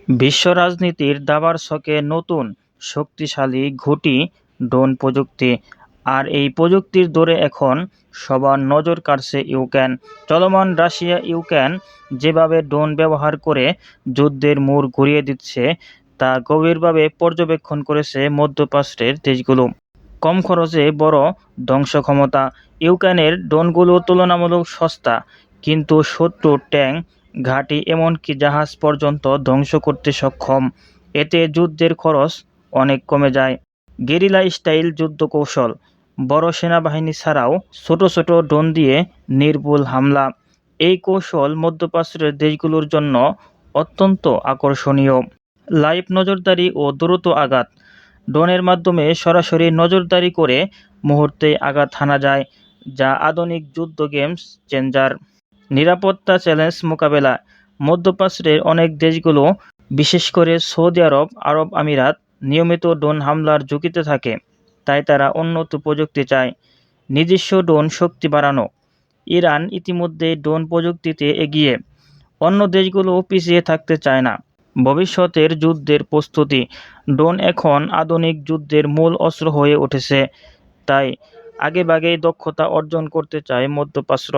বিশ্ব রাজনীতির দাবার ছকে নতুন শক্তিশালী ঘুঁটি ড্রোন প্রযুক্তি। আর এই প্রযুক্তির দৌড়ে এখন সবার নজর কাড়ছে ইউক্রেন। চলমান রাশিয়া ইউক্রেন যেভাবে ড্রোন ব্যবহার করে যুদ্ধের মোড় ঘুরিয়ে দিচ্ছে তা গভীরভাবে পর্যবেক্ষণ করেছে মধ্যপ্রাচ্যের দেশগুলো। কম খরচে বড় ধ্বংসক্ষমতা। ইউক্রেনের ড্রোনগুলো তুলনামূলক সস্তা, কিন্তু শত্রুর ট্যাঙ্ক, ঘাঁটি এমনকি জাহাজ পর্যন্ত ধ্বংস করতে সক্ষম। এতে যুদ্ধের খরচ অনেক কমে যায়। গেরিলা স্টাইল যুদ্ধ কৌশল। বড় সেনাবাহিনী ছাড়াও ছোট ছোট ড্রোন দিয়ে নির্ভুল হামলা। এই কৌশল মধ্যপ্রাচ্যের দেশগুলোর জন্য অত্যন্ত আকর্ষণীয়। লাইভ নজরদারি ও দ্রুত আঘাত। ড্রোনের মাধ্যমে সরাসরি নজরদারি করে মুহূর্তেই আঘাত হানা যায়, যা আধুনিক যুদ্ধ গেমস চেঞ্জার। নিরাপত্তা চ্যালেঞ্জ মোকাবেলা। মধ্যপ্রাচ্যের অনেক দেশগুলো, বিশেষ করে সৌদি আরব, আরব আমিরাত নিয়মিত ড্রোন হামলার ঝুঁকিতে থাকে। তাই তারা উন্নত প্রযুক্তি চায়। নিজস্ব ড্রোন শক্তি বাড়ানো। ইরান ইতিমধ্যে ড্রোন প্রযুক্তিতে এগিয়ে, অন্য দেশগুলো পিছিয়ে থাকতে চায় না। ভবিষ্যতের যুদ্ধের প্রস্তুতি। ড্রোন এখন আধুনিক যুদ্ধের মূল অস্ত্র হয়ে উঠেছে, তাই আগেভাগেই দক্ষতা অর্জন করতে চায় মধ্যপ্রাচ্য।